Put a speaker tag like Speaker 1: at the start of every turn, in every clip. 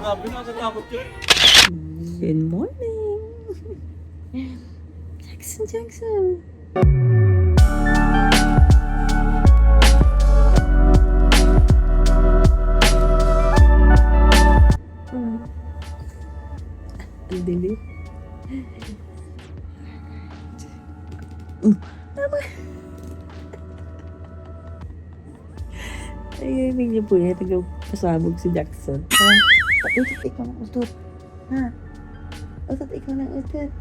Speaker 1: Grabe, natatakot yun.
Speaker 2: Good morning! Jackson! Ang dilim. Ay, niyo po yan. Nagpasabog si Jackson. Ha? Utot, ikaw ng utot. Ha? Utot, ikaw ng utot.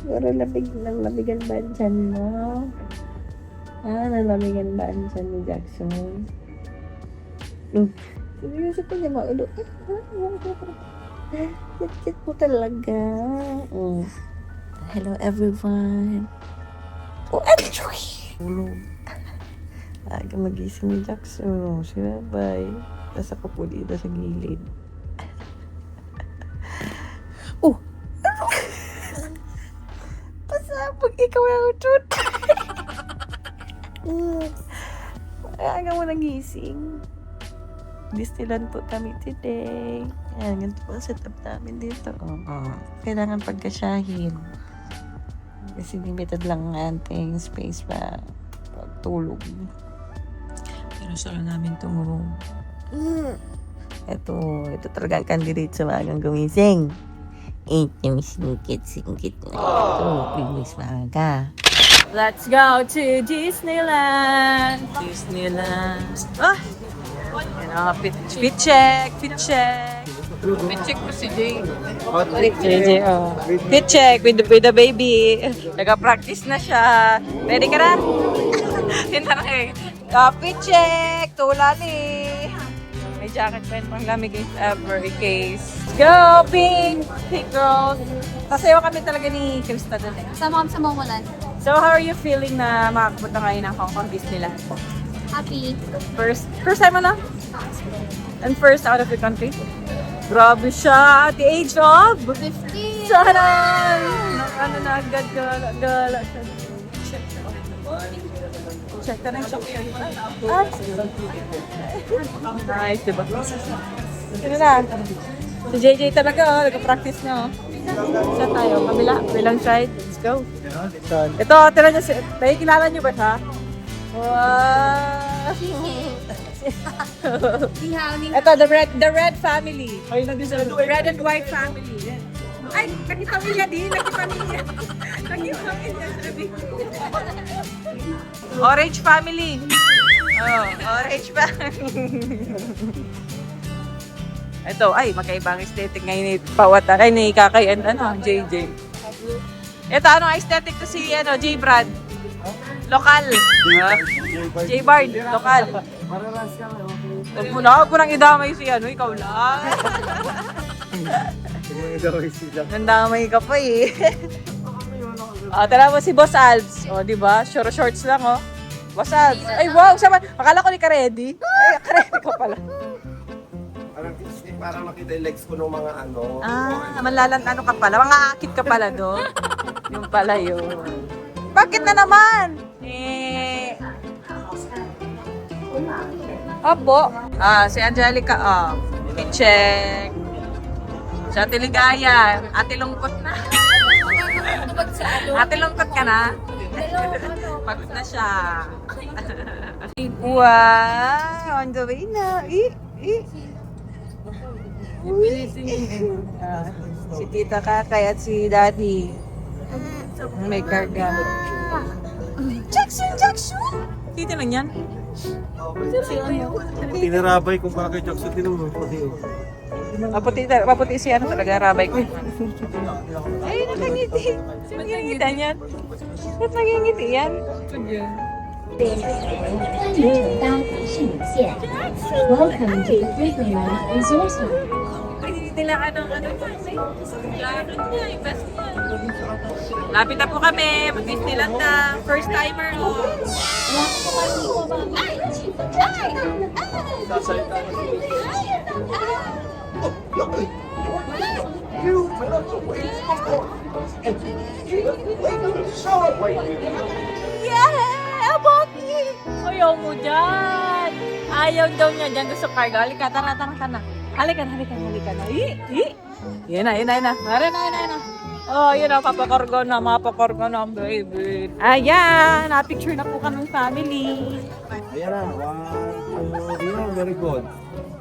Speaker 2: Pero nalamigan ba ang tiyan mo? Nalamigan ba ang tiyan ni Jackson? Seryoso pa niya maulo. Chat po talaga. Hello everyone. Enjoy! Aga magising ni Jackson. Sinabay. Nasa kapulita sa gilid. Pasabog ikaw yung utod. Aga mo nagising. Disneyland po kami today. Ayan, ganito po ang setup namin dito. Kailangan pagkasyahin. Kasi limited lang ang ating space pa pagtulog. Pero solo namin itong room. Ito talaga ang candidate sa magang gumising. Singkit na. Ito, bilis maaga. Let's go to Disneyland! Fit check. Fit check po si Jay. Fit check with the baby. Nag-practice na siya. Ready ka na? Fit check. Tulali. May jacket pa yun pang lamig if ever in case. Go, Pink! Pink girls. Kasayo kami talaga ni Krista doon eh.
Speaker 3: Sama kami sa Momoland.
Speaker 2: So, how are you feeling na makapunta ngayon ng Hong Kong Disneyland?
Speaker 3: Happy.
Speaker 2: First time mo lang? And first out of the country? Grabe siya! At the age of?
Speaker 3: 50.
Speaker 2: Saran! Ano na agad gala siya. Check ka na yung chocolate. Nice, diba? Sino na? Si JJ talaga, nag-practice na. Saan tayo? Kabilang side. Let's go. Ito, tira niya. Tayo, kilala niyo ba siya? Wow! Ito, the red family. Red and white family. Ay, nagkipamilya din. Nagkipamilya. Sabi. Orange family. Orange family. Ito, ay, magkaibang aesthetic ngayon ni Pawata. Ay, ni Kakay and JJ. Ito, anong aesthetic to si J. Brad? Lokal. J-Bard, lokal. Huwag mo nang idamay si ikaw lang. Nandamay ka pa eh. Tara mo si Boss Alves. Diba? Shorts lang Boss Alves. Ay, wow! Sama. Akala ko ni ka-ready. Ay, ka-ready ka pala.
Speaker 1: Parang makita yung legs ko ng mga
Speaker 2: Ano ka pala? Mga akit ka pala doon. Yung pala yun. Bakit na naman? Opo. Si Angelica, check. Si Ate Ligaya. Ate Lungkot na. Ate Lungkot ka na? Pagod na siya. Wow! On the way na. Si Tita Kakay at si Daddy. May karga. Jackson! Tita lang yan?
Speaker 1: Tinarabay kung bakit Jackson tinulong ko siyo.
Speaker 2: Maputi si talaga, rabay ko. Ay, nakangiti. Sino nakangiti yan? Ba't nakangiti yan?
Speaker 3: Welcome to Disneyland Resort.
Speaker 2: Nila lapit na po kami. Mag-Disneyland na. First timer Yeah! Aboki! Ayaw mo dyan! Ayaw daw niya dyan. Gusto cargo. Halika, tara ka na. Halika na. Yan na. Mara na. Oh, yun na, papakargo na, baby. Ayan, na-picture na po kami family.
Speaker 1: Ayan na. 1, 2, 3. Very good.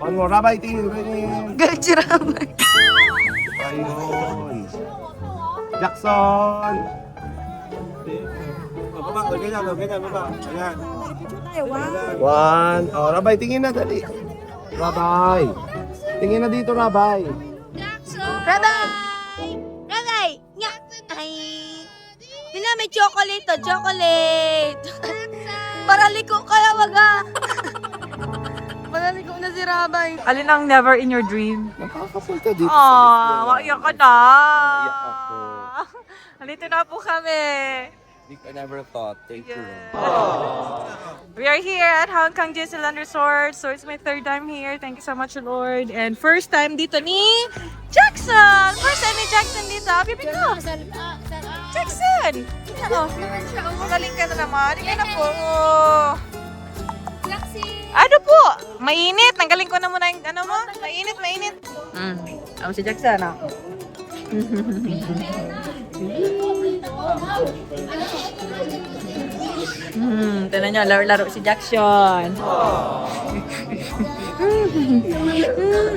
Speaker 1: One more. Rabay, tingin.
Speaker 2: Good job.
Speaker 1: Ayun. Jackson. Baba, ganyan, baba. Ayan. One. Oh, Rabay, tingin na, dali. Rabay. Tingin na dito, Rabay.
Speaker 4: Ragay! Nga! Ay! Hindi may chocolate to, chocolate! Para liko kaya waga! Para liko na si Rabay.
Speaker 2: Alin ang never in your dream?
Speaker 1: Nakakapunta dito.
Speaker 2: Maiyak ka na.
Speaker 1: Iyak ako.
Speaker 2: Halito na po kami.
Speaker 1: I never thought. Thank you.
Speaker 2: We are here at Hong Kong Disneyland Resort. So it's my third time here. Thank you so much, Lord. And first time dito ni Jackson! First time ni Jackson dito. Pipi ko! Jackson! Ano? Magaling ka na naman. Hindi na po. Ano po? Mainit. Nanggaling ko na muna yung ano mo. Mainit. Ako si Jackson, ah. Tignan nyo, laro si Jackson.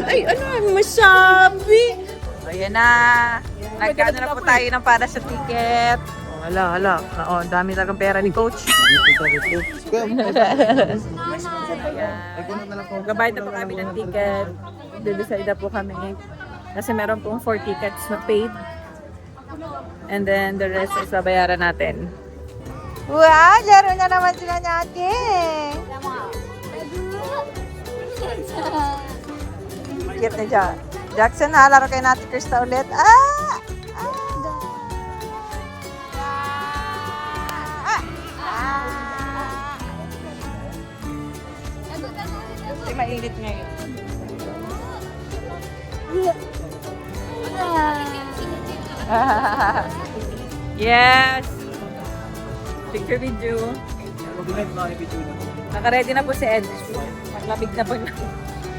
Speaker 2: Ay, ano ang masabi? Ayan na. Nagkano na po tayo ng para sa ticket. Oh, hala. Oo, dami talagang pera ni Coach. Gabayad na po kami ng ticket. Decide na po kami. Kasi meron pong 4 tickets na paid. And then the rest is babayaran natin. Wow! Laro na naman sila natin! Cute na dyan. Jackson, laro kayo natin Krista ulit. Ay, mainit ngayon. Yes! Picture video. Naka-ready na po si Ed. Maglamig na po na.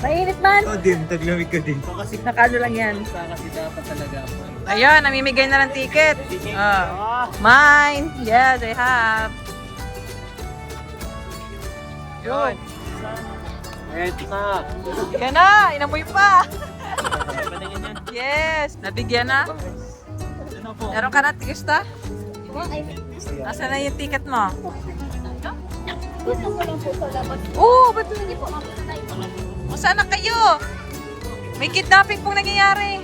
Speaker 2: Mainit man!
Speaker 1: Ikaw din, taglamig ka din.
Speaker 2: Nakano lang yan.
Speaker 1: Kasi dapat talaga.
Speaker 2: Ayun, namimigay na ng ticket. Mine! Yes, I have. Yun.
Speaker 1: Ready na.
Speaker 2: Yan na! Inamoy pa! Yes! Nabigyan na. Meron ka na, Krista? Nasaan na yung ticket mo? Oo, ba't hindi po? Saan na kayo? May kidnapping pong nangyayari.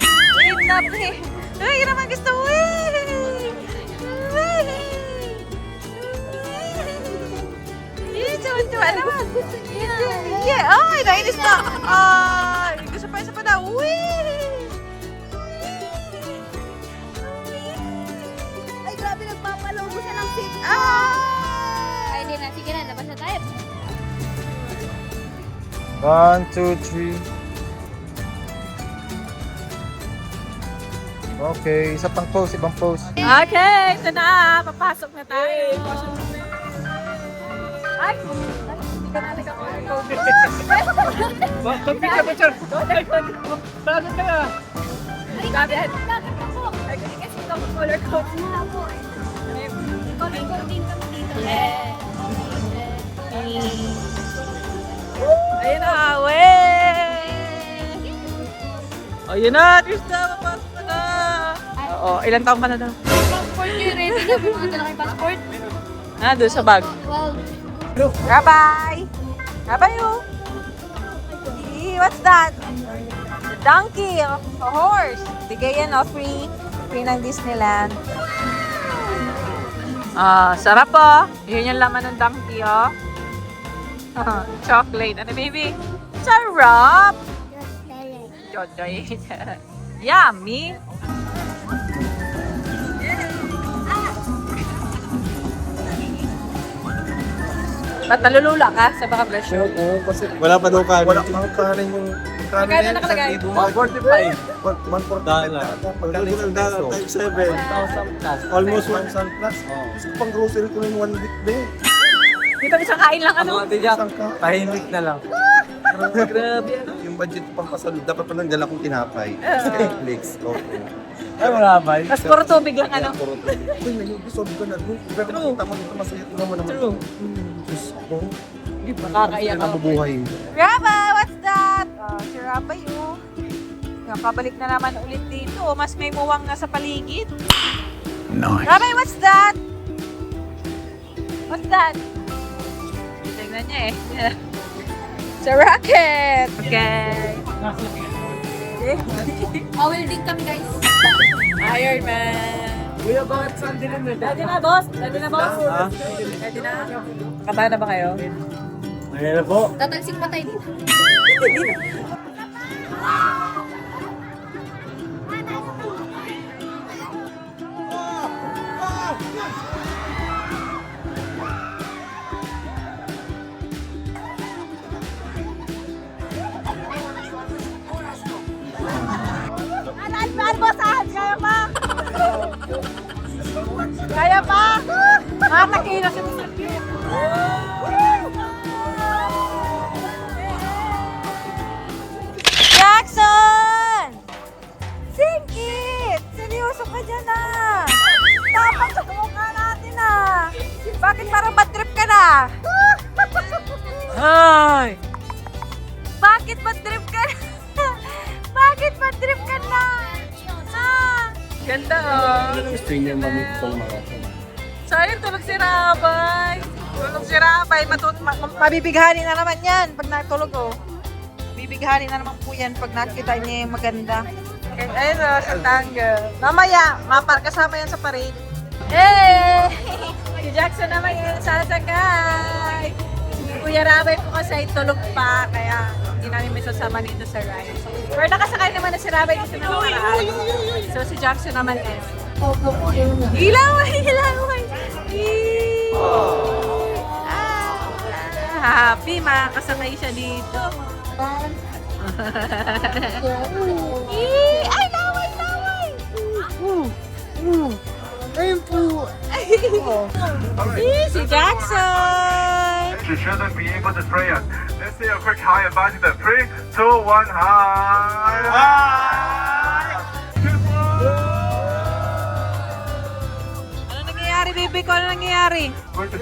Speaker 2: Kidnapping. Ay, yun naman gusto. Tuwa naman. Yeah, ay, nainis na. Ay, gusto pa, isa pa na.
Speaker 4: Ay, grabe, nagpapalobo siya ng seat. Ay, hindi na. Sige na, labas na tayo.
Speaker 1: 1, 2, 3. Okay, isa pang pose, ibang pose.
Speaker 2: Okay, ito na. Papasok na tayo. Ay! Hindi ka na nag-order.
Speaker 1: Bakit ka ba, Char? Bakit ka na?
Speaker 2: Ay, bakit po? Ay, kasi ito ang color code.
Speaker 4: Color coding kami dito.
Speaker 2: Ayun na, wey! Ayun na, Trista, papasok na na. Oo, ilang taong ka na daw?
Speaker 4: Passport nyo, ready na. Bumunta na kayo passport.
Speaker 2: Doon sa bag.
Speaker 4: Well,
Speaker 2: Rabay! Rabay, oh! What's that? Donkey, a horse. Bigay yan, oh, free. Free ng Disneyland. Sarap, oh. Yun yung laman ng donkey, oh. Chocolate. Ano, baby? Sarap! Chocolate. Yummy! Ba't nalulula ka sa baka presyo?
Speaker 1: Oo, kasi wala pa daw kanin. Wala pa kanin yung kanin.
Speaker 2: Magkano nakalagay?
Speaker 1: 145. Pagdating ng dollar, times 7. 1,000 plus. Almost 1,000 plus. Gusto ko pang grocery ko ng 1 week din.
Speaker 2: Dito isang kain lang ano?
Speaker 1: Isang ka. Tahimik na lang.
Speaker 5: Grabe.
Speaker 1: Yung budget pang pasalo, dapat pa nang dala kong tinapay. Netflix. Okay.
Speaker 5: Ay, wala ba?
Speaker 2: Tapos puro tubig lang ano.
Speaker 1: Uy, nag-isob ko na. Pero makita mo dito, masaya tingnan mo naman.
Speaker 5: True.
Speaker 1: Diyos ko.
Speaker 2: Nakakaiyak ako.
Speaker 1: Nabubuhay.
Speaker 2: Raba, what's that? Si Raba yun. Pabalik na naman ulit dito. Mas may muwang na sa paligid.
Speaker 1: Nice.
Speaker 2: Raba, what's that? What's that? Tingnan niya eh. Sa rocket! Okay.
Speaker 3: Welding kami guys.
Speaker 2: Iron Man.
Speaker 5: Kuya, bakit saan din mo?
Speaker 2: Ready na, boss? Ready na, boss?
Speaker 5: Ha?
Speaker 2: Ready na? Kabahan na ba kayo?
Speaker 5: Ayan na po.
Speaker 3: Tatalsik pa tayo dito.
Speaker 2: Saan, boss? Saan? Kaya pa? Kaya pa? Matakina si Mr. Kim. Jackson! Sing it! Seryoso ka dyan ah! Dapat sa kumukha natin ah! Bakit parang bad trip ka na?
Speaker 5: Hi!
Speaker 2: Bakit bad trip ka na? Bakit bad trip ka na? Ah! Ganda oh!
Speaker 1: Gusto niya mamit pang mga.
Speaker 2: Sayang tulog si Rabay. Tulog si Rabay. Mabibighani na naman yan pag natulog oh. Mabibighani na naman po yan pag nakita niya yung maganda. Ayun oh, sa tango. Mamaya, kasama yan sa parade. Hey! Si Jackson naman yung sasakay. Si Kuya Rabay po kasi tulog pa, kaya hindi namin may sasama dito sa ride. Pero nakasakay naman na si Rabay kasi naman. So si Jackson naman eh. Ilaway! Happy, makakasakay siya dito. Ay, laway!
Speaker 1: Ayun po.
Speaker 2: Si Jackson!
Speaker 6: You shouldn't be able to spray it. Let's say a quick high and back to the 3, 2, 1, high.
Speaker 2: Ano nangyayari, baby ko? Ano nangyayari? Takot,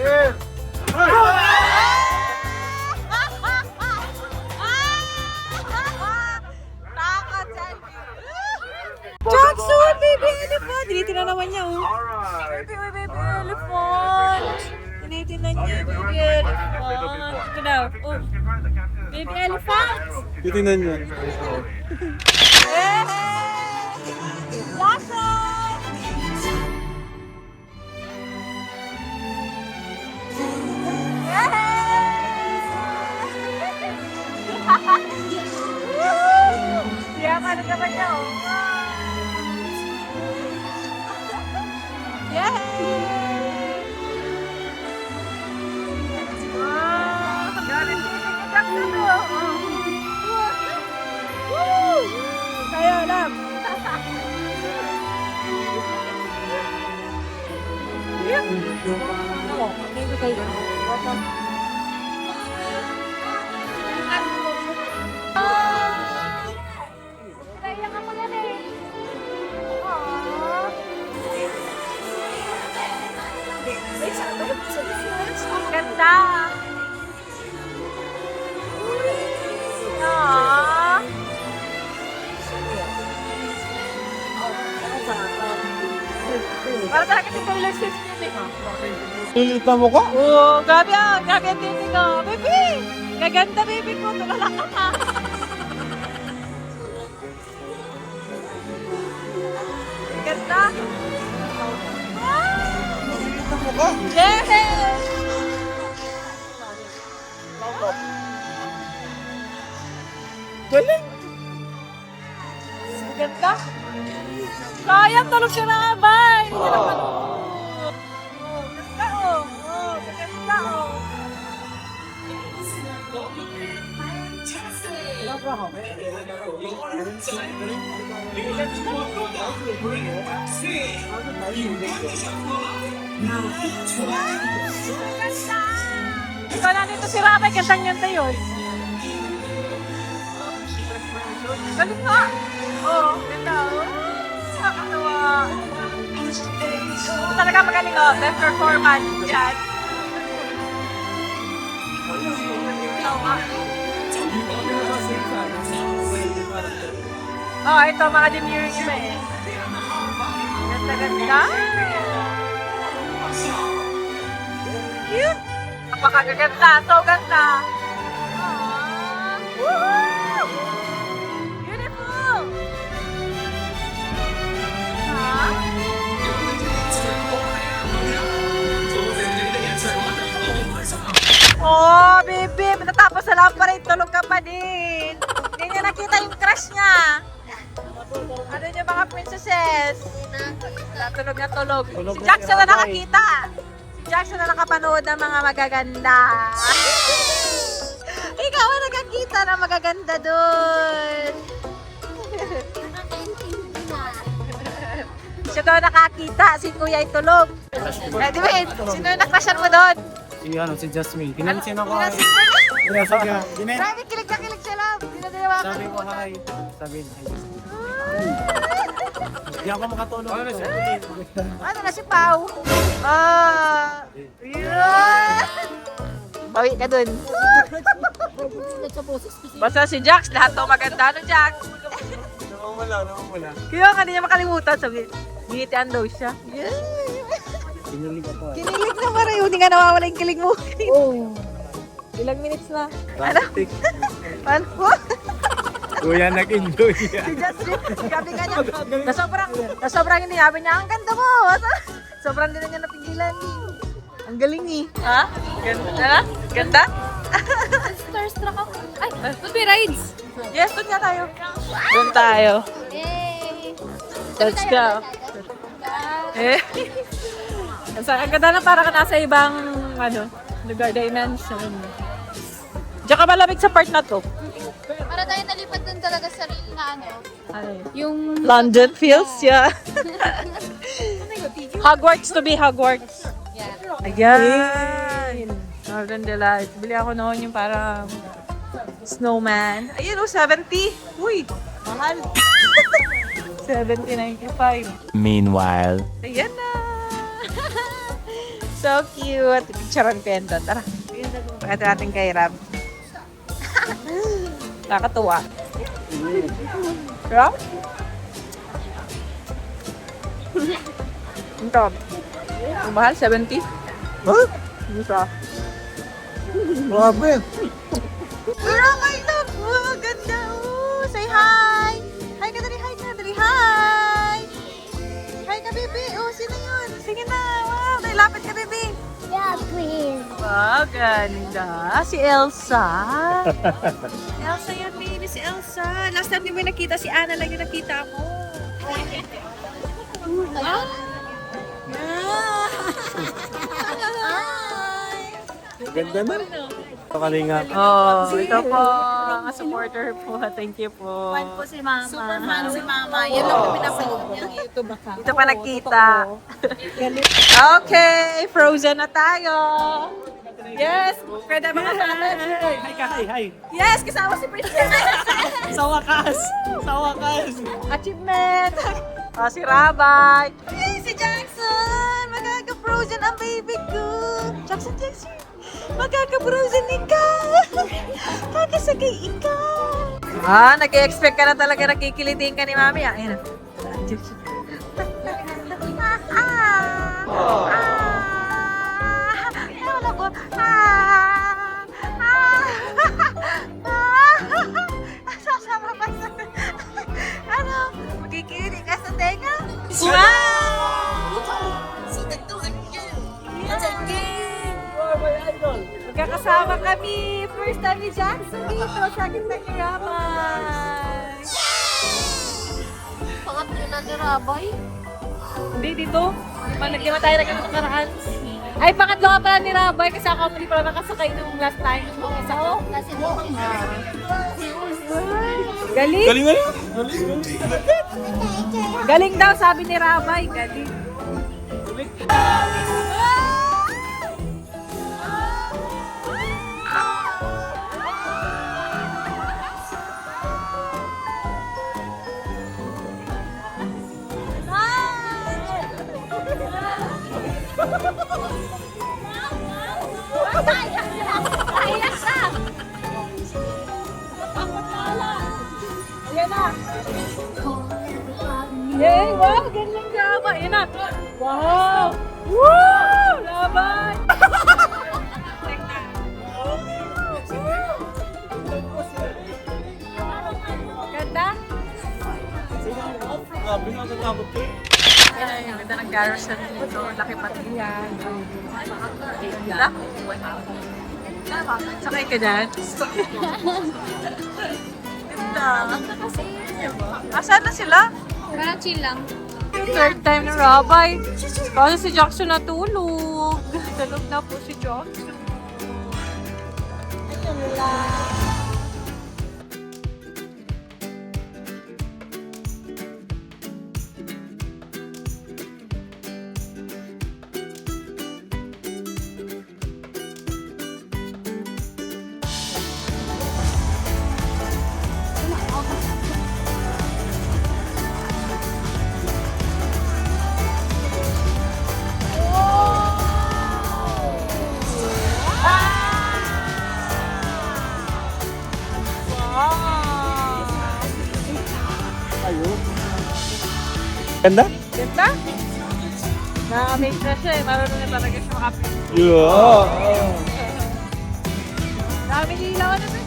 Speaker 2: Jackson, baby elephant! Dinitin na naman niya, oh.
Speaker 6: Alright.
Speaker 2: Baby elephant! Tinitingnan niya, baby elephant. Ito daw, oh. Baby elephant!
Speaker 1: Titingnan niyo.
Speaker 2: Hey! Jackson! Siya ka na naman niya, oh. Yay! Wow! Galing din ni Jackson, oh. Woo! Kaya lang. Kaya ka mo yan eh. Ang ganda. Aww. Para talaga si Taylor Swift yun eh.
Speaker 1: Kita mo ko?
Speaker 2: Oo, grabe ah. Grabe ang tinig ko. Baby! Gaganda baby ko. Tulala ka na. Ganda.
Speaker 1: Kita mo ko?
Speaker 2: Yes!
Speaker 1: Galing.
Speaker 2: Ganda. Sayang, tulog siya na abay. Hindi naman. Ganda oh. Ganda oh. Ikaw na dito si Rabay, kantang yun tayo. Galing nga. Oh, ganda. Nakakatawa. Talaga magaling oh. Best performance yan. Oh, ito mga demurring iba eh. Ganda-ganda. Cute. Napakaganda. So ganda. Aww. Woohoo! Beautiful! Huh? Oh, baby, matatapos na lang pa rin, tulog ka pa din. Hindi niya nakita yung crush niya. Ano yung mga princesses? Tulog na tulog. Si Jackson na nakakita. Si Jackson na nakapanood ng mga magaganda. Ikaw ang nakakita ng magaganda doon. Siya daw nakakita, si Kuya ay tulog. Eh, di ba, sino yung nakrasyan mo doon?
Speaker 5: Si Jasmine. Pinansin ako.
Speaker 2: Pinansin
Speaker 5: Pinansin ka.
Speaker 2: Grabe, kilig na kilig siya lang. Dinadalawakan
Speaker 5: Sabi ko, hi. Sabi niya, hi. Hindi ako makatulog. Ano na siya?
Speaker 2: Ano na si Pao? Ah! Yeah! Bawi ka dun. Basta si Jax, lahat to maganda. Ano, Jax?
Speaker 5: Namamula.
Speaker 2: Kaya nga, hindi niya makalimutan. Sabi, ngitian daw siya. Yeah!
Speaker 5: Pinulig ako.
Speaker 2: Kinilig na para yun. Hindi nga nawawala yung kilig mo. Oh. Ilang minutes na? Ano? Ano?
Speaker 5: Kuya, nag-enjoy yan.
Speaker 2: Si Justin, gabi ka niya. Nasobrang hinihabi niya, ang ganda mo. Sobrang din niya napigilan. Ang galing eh. Ha? Ganda? Ganda?
Speaker 3: Starstruck ako. Ay, Baby Rides.
Speaker 2: Yes, doon nga tayo. Doon tayo.
Speaker 3: Yay!
Speaker 2: Let's go. Eh. Ang ganda na para ka nasa ibang lugar, dimension. Diyan ka malamig sa part na to.
Speaker 3: Para tayo nalipat dun talaga sa na yung
Speaker 2: London feels, yeah. Hogwarts to be Hogwarts.
Speaker 3: yeah.
Speaker 2: Ayan. Northern Delights. Bili ako noon yung parang snowman. Ayun o, 70. Uy, mahal. 70.95.
Speaker 7: Meanwhile.
Speaker 2: Ayan na. So cute. Picturean ko yan doon. Tara. Pakita natin kay Rab. Nakakatuwa. Rab? Ito. Ang mahal, 70.
Speaker 1: Ha?
Speaker 2: Ito.
Speaker 1: Grabe.
Speaker 2: Pero my love! Wow, ganda! Oh, say hi! Hi ka dali, hi ka dali, hi! Hi ka, baby! Oh, sino yun? Sige na! Wow, nailapit ka, baby!
Speaker 3: Yeah, please.
Speaker 2: Wow, ganda! Si Elsa! Elsa yan, baby! Si Elsa! Last time di mo yung nakita, si Anna lang yung nakita ko. Ah!
Speaker 1: Ganda na.
Speaker 5: Kalinga.
Speaker 2: Oh, ito po, ang supporter po. Thank you po.
Speaker 3: Fan po si Mama. Super fan si Mama. Yan lang kami napanood niyang YouTube account.
Speaker 2: Ito pa nakita. Okay, frozen na tayo. Yes, pwede ba kasama?
Speaker 5: Hi ka, hi.
Speaker 2: Yes, kasama si Princess.
Speaker 5: Sa wakas. Sa wakas.
Speaker 2: Achievement. Oh, si Rabay. Hey, si Jackson. Magkaka-frozen ang baby ko. Jackson. Magkaka-frozen ikaw. Kakasagay ikaw. Ah, nag-expect ka na talaga nakikiliting ka ni Mami. Ah, ayun na. Jackson. Wala po. Sasama pa sa... Ano? Magkikinig ka sa tenga? Wow! Magkakasama kami. First time ni Jackson dito sa akin na kiraman.
Speaker 3: Pangatlo na ni Rabay.
Speaker 2: Hindi, dito. Di ba tayo nagkakaraan? Ay, pangatlo nga pala ni Rabay kasi ako hindi pala nakasakay nung last time. Isa ko.
Speaker 3: Kasi
Speaker 2: Galing?
Speaker 5: Galing nga.
Speaker 2: Galing daw, sabi ni Rabay. Galing. Yay! Wow! Ganyan ka ba? Yan na! Wow! Woo! Laban! Ganda?
Speaker 5: Grabe na natakot ko.
Speaker 2: Yan yung ganda ng garrison dito. Laki pati yan. Ganda? Sakay ka dyan? Ganda. Asan na sila?
Speaker 3: Parang chill lang.
Speaker 2: Third time na Rabay. Kasi si Jackson natulog. Tulog na po si Jackson.
Speaker 5: Ganda?
Speaker 2: Ganda? Na-amaze na siya eh. Marunong na talaga siya makapi.
Speaker 5: Yeah.
Speaker 2: Dami ilaw na ba?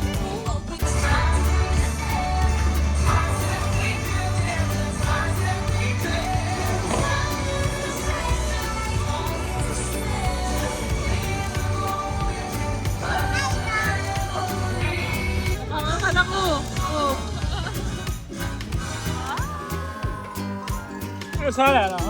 Speaker 2: Akala ko. Oh.
Speaker 5: Sana na.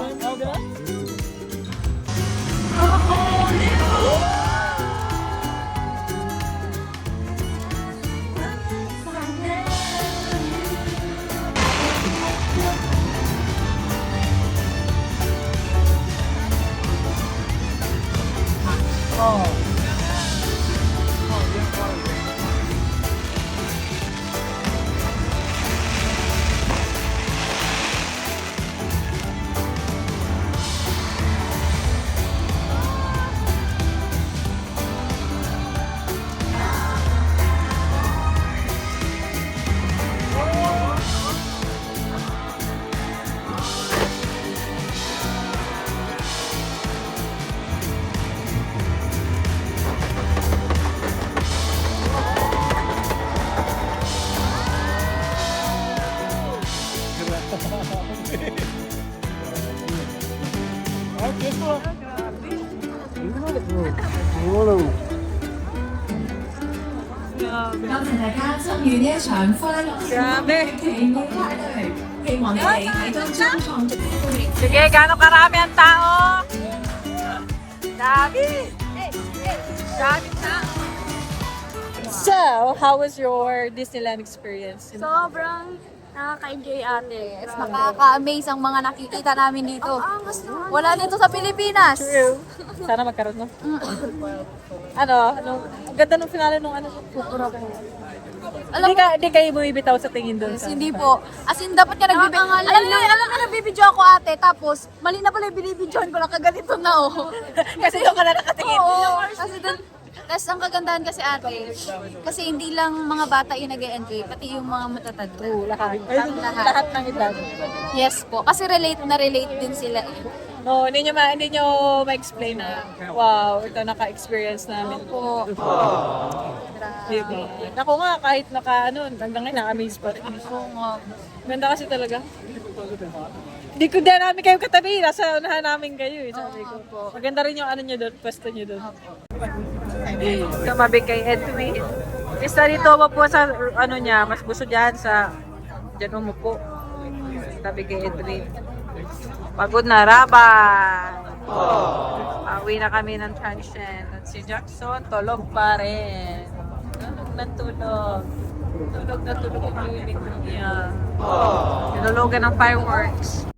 Speaker 2: Grabe.
Speaker 7: 希望你哋喺當中創造。
Speaker 2: Sige, gano'ng karami ang tao? Dami! Dami tao! So, how was your Disneyland experience?
Speaker 4: Sobrang nakaka-enjoy ate.
Speaker 3: Yes, nakaka-amaze ang mga nakikita namin dito. Wala nito sa Pilipinas.
Speaker 2: True. Sana magkaroon, no? Ano? Ang ganda ng finale nung ano? Hindi kayo bumibitaw sa tingin doon.
Speaker 3: Yes, hindi po. As in, dapat ka nagbibidyo. Alam niyo, nagbibidyo ako ate. Tapos, mali na pala yung binibidyohan ko. Nakaganito na oh.
Speaker 2: Kasi doon ka na nakatingin.
Speaker 3: Oo, kasi doon. Tapos ang kagandahan kasi ate, kasi hindi lang mga bata yung nag-enjoy, pati yung mga matatanda.
Speaker 2: Oo, lahat.
Speaker 3: Lahat.
Speaker 2: Lahat ng edad.
Speaker 3: Yes po. Kasi relate din sila.
Speaker 2: No, hindi nyo ma-explain na, wow, ito naka-experience namin.
Speaker 3: Po.
Speaker 2: Diba? Ako nga, kahit hanggang ngayon, na-amaze pa rin.
Speaker 3: Oo nga.
Speaker 2: Ganda kasi talaga. Hindi ko din namin kayo katabi, nasa unahan namin kayo. Sabi ko. Maganda rin yung ano nyo doon, pwesto nyo doon. Kamabi kay Edwin. Isa dito po sa ano niya, mas gusto dyan sa dyan umupo. Sabi kay Edwin. Pagod na, Raban. Pauwi na kami ng Transient. At si Jackson, tulog pa rin. Tulog na tulog. Tulog na tulog yung unit niya. Tinulugan ng fireworks.